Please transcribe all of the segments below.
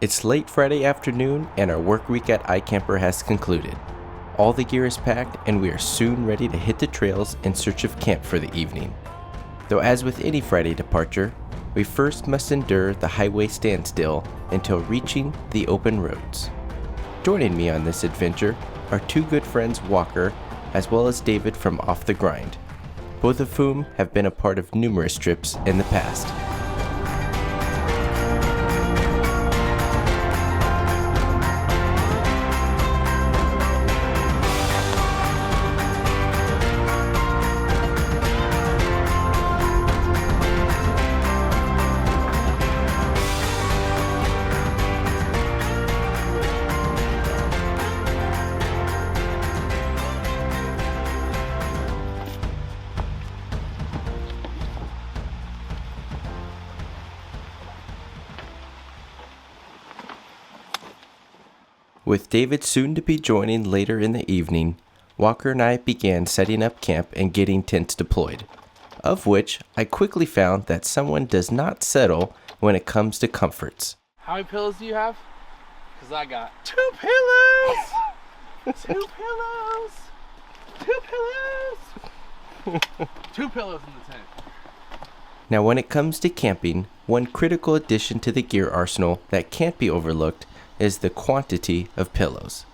It's late Friday afternoon and our work week at iKamper has concluded. All the gear is packed and we are soon ready to hit the trails in search of camp for the evening. Though as with any Friday departure, we first must endure the highway standstill until reaching the open roads. Joining me on this adventure are two good friends, Wokker, as well as David from Off the Grind, both of whom have been a part of numerous trips in the past. With David soon to be joining later in the evening, Wokker and I began setting up camp and getting tents deployed, of which I quickly found that someone does not settle when it comes to comforts. How many pillows do you have? Because I got 2 pillows! 2 pillows! 2 pillows! 2 pillows in the tent. Now when it comes to camping, one critical addition to the gear arsenal that can't be overlooked is the quantity of pillows.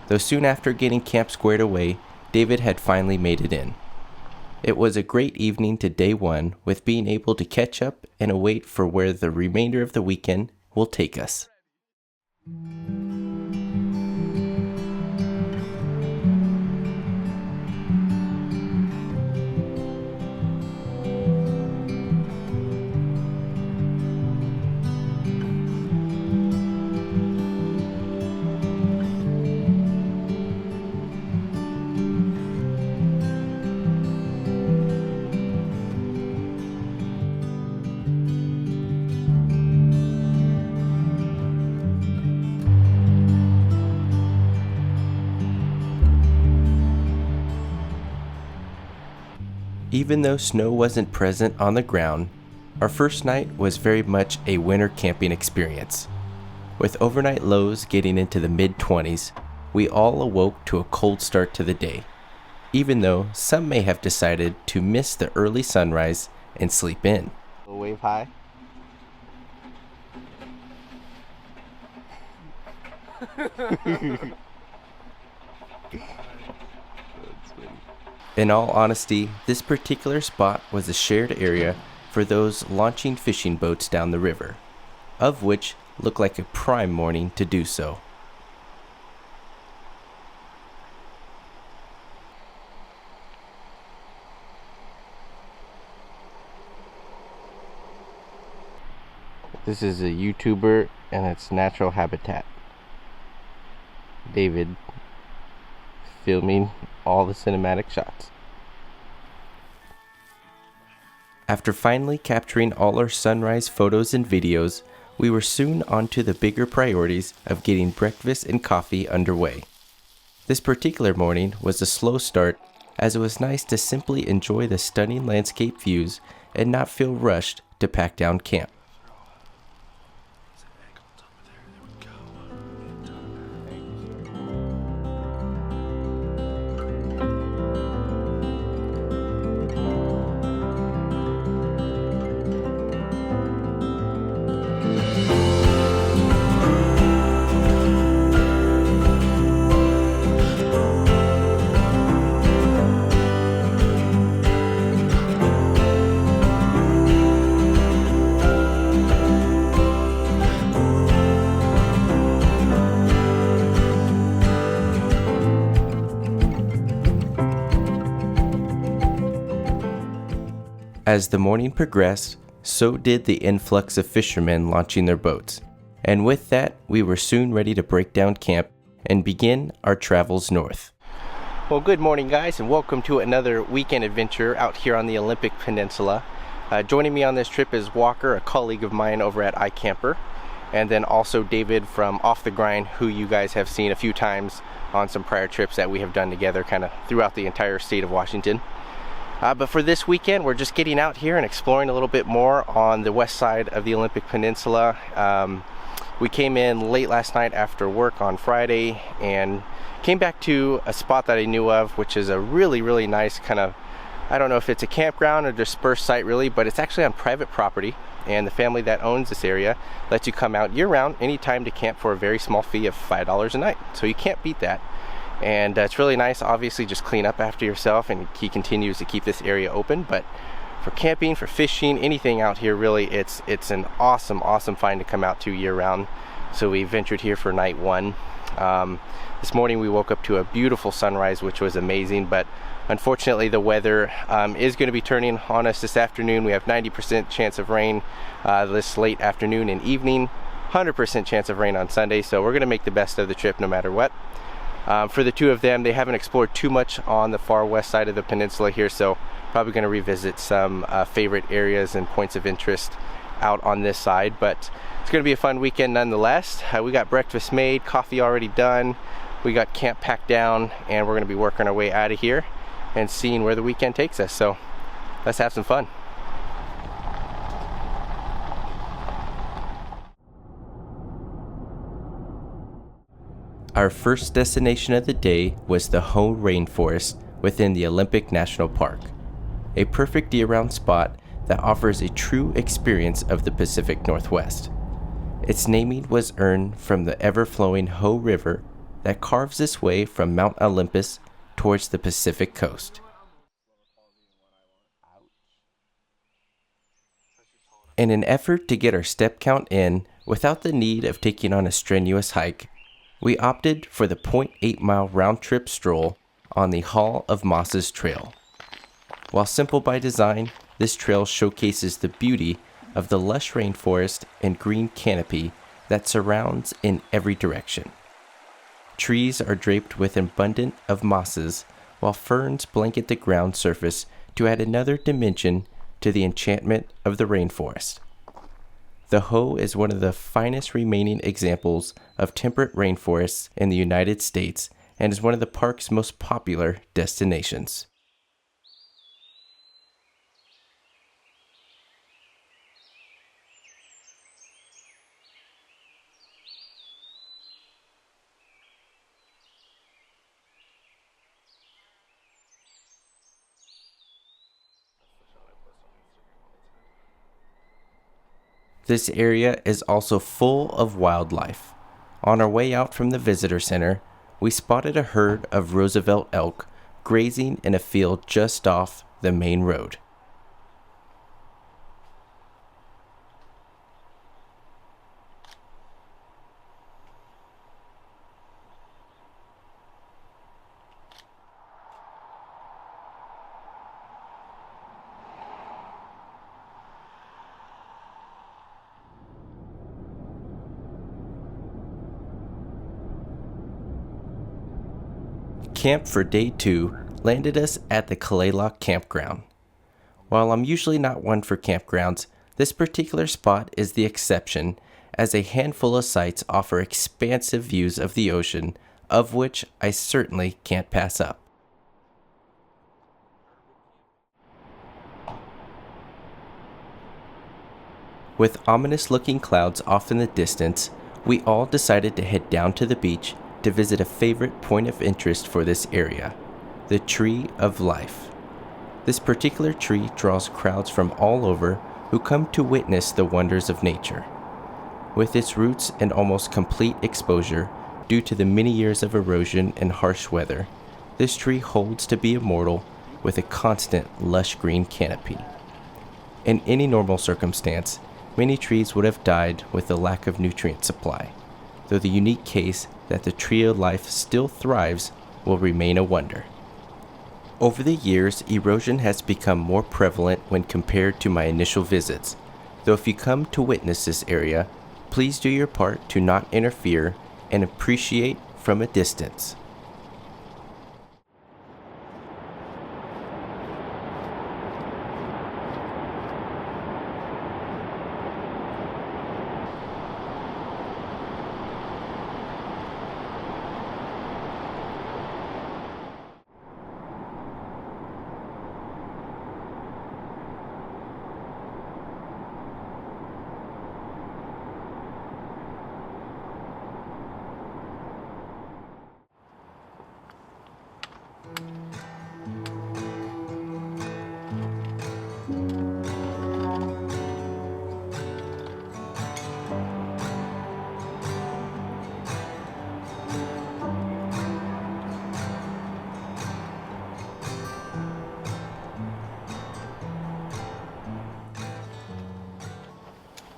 Though soon after getting camp squared away, David had finally made it in. It was a great evening to day one, with being able to catch up and await for where the remainder of the weekend will take us. Even though snow wasn't present on the ground, our first night was very much a winter camping experience. With overnight lows getting into the mid-20s, we all awoke to a cold start to the day, even though some may have decided to miss the early sunrise and sleep in. Wave high. In all honesty, this particular spot was a shared area for those launching fishing boats down the river, of which looked like a prime morning to do so. This is a YouTuber and its natural habitat. David filming all the cinematic shots. After finally capturing all our sunrise photos and videos, we were soon on to the bigger priorities of getting breakfast and coffee underway. This particular morning was a slow start, as it was nice to simply enjoy the stunning landscape views and not feel rushed to pack down camp. As the morning progressed, so did the influx of fishermen launching their boats, and with that, we were soon ready to break down camp and begin our travels north. Well, good morning guys, and welcome to another weekend adventure out here on the Olympic Peninsula. Joining me on this trip is Wokker, a colleague of mine over at iKamper, and then also David from Off the Grind, who you guys have seen a few times on some prior trips that we have done together kind of throughout the entire state of Washington. But for this weekend, we're just getting out here and exploring a little bit more on the west side of the Olympic Peninsula. We came in late last night after work on Friday and came back to a spot that I knew of, which is a really nice kind of, I don't know if it's a campground or dispersed site really, but it's actually on private property, and the family that owns this area lets you come out year-round anytime to camp for a very small fee of $5 a night. So you can't beat that. And it's really nice. Obviously just clean up after yourself, and he continues to keep this area open. But for camping, for fishing, anything out here really, it's an awesome find to come out to year-round. So we ventured here for night one. This morning we woke up to a beautiful sunrise, which was amazing, but unfortunately the weather is going to be turning on us this afternoon. We have 90% chance of rain this late afternoon and evening, 100% chance of rain on Sunday, so we're going to make the best of the trip no matter what. For the two of them, they haven't explored too much on the far west side of the peninsula here, so probably going to revisit some favorite areas and points of interest out on this side, but it's going to be a fun weekend nonetheless. We got breakfast made, coffee already done, we got camp packed down, and we're going to be working our way out of here and seeing where the weekend takes us. So let's have some fun. Our first destination of the day was the Hoh Rainforest within the Olympic National Park, a perfect year-round spot that offers a true experience of the Pacific Northwest. Its naming was earned from the ever-flowing Hoh River that carves its way from Mount Olympus towards the Pacific coast. In an effort to get our step count in without the need of taking on a strenuous hike, we opted for the 0.8-mile round-trip stroll on the Hall of Mosses Trail. While simple by design, this trail showcases the beauty of the lush rainforest and green canopy that surrounds in every direction. Trees are draped with abundant of mosses, while ferns blanket the ground surface to add another dimension to the enchantment of the rainforest. The Hoh is one of the finest remaining examples of temperate rainforests in the United States and is one of the park's most popular destinations. This area is also full of wildlife. On our way out from the visitor center, we spotted a herd of Roosevelt elk grazing in a field just off the main road. Camp for day 2 landed us at the Kalaloch campground. While I'm usually not one for campgrounds, this particular spot is the exception, as a handful of sites offer expansive views of the ocean, of which I certainly can't pass up. With ominous-looking clouds off in the distance, we all decided to head down to the beach to visit a favorite point of interest for this area, the Tree of Life. This particular tree draws crowds from all over who come to witness the wonders of nature. With its roots and almost complete exposure due to the many years of erosion and harsh weather, this tree holds to be immortal with a constant lush green canopy. In any normal circumstance, many trees would have died with the lack of nutrient supply, though the unique case that the Tree of Life still thrives will remain a wonder. Over the years, erosion has become more prevalent when compared to my initial visits, though if you come to witness this area, please do your part to not interfere and appreciate from a distance.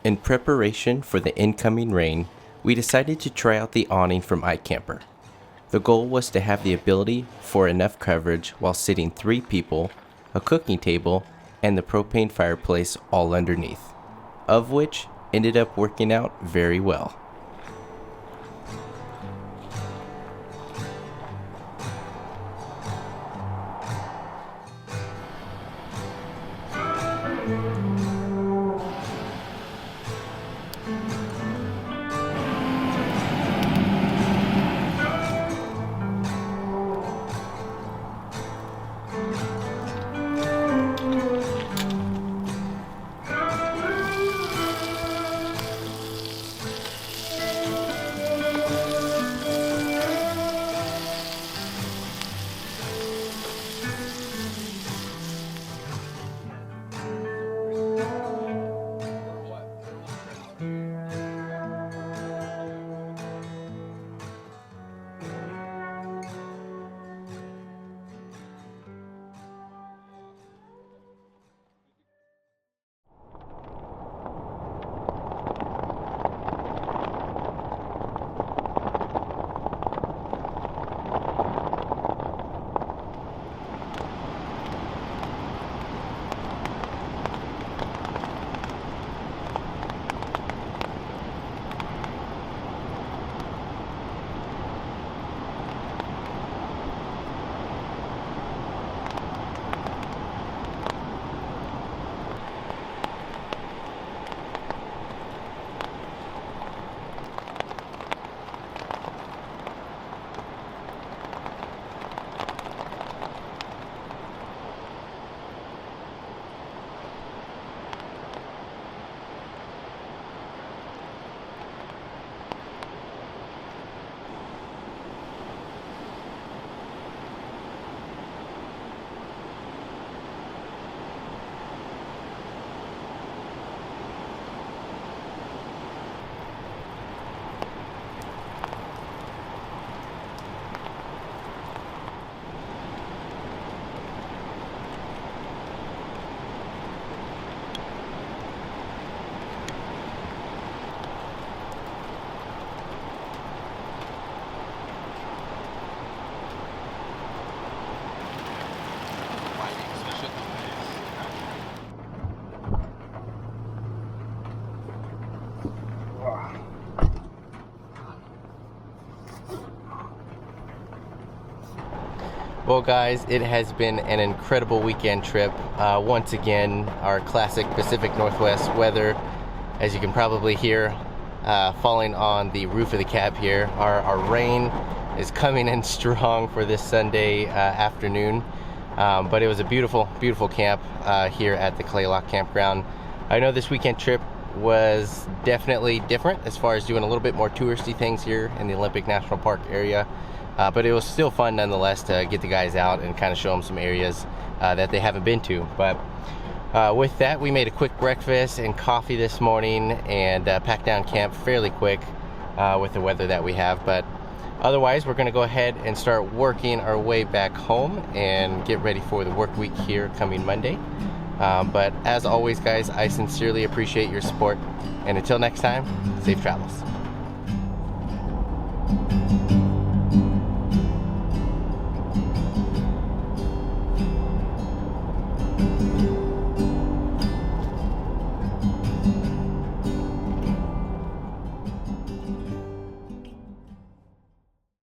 In preparation for the incoming rain, we decided to try out the awning from iKamper. The goal was to have the ability for enough coverage while sitting 3 people, a cooking table, and the propane fireplace all underneath, of which ended up working out very well. Well guys, it has been an incredible weekend trip. Once again, our classic Pacific Northwest weather, as you can probably hear, falling on the roof of the cab here. Our rain is coming in strong for this Sunday afternoon, but it was a beautiful, beautiful camp here at the Clay Lock Campground. I know this weekend trip was definitely different as far as doing a little bit more touristy things here in the Olympic National Park area. But it was still fun nonetheless to get the guys out and kind of show them some areas that they haven't been to. But with that, we made a quick breakfast and coffee this morning and packed down camp fairly quick with the weather that we have. But otherwise, we're going to go ahead and start working our way back home and get ready for the work week here coming Monday. But as always, guys, I sincerely appreciate your support. And until next time, safe travels.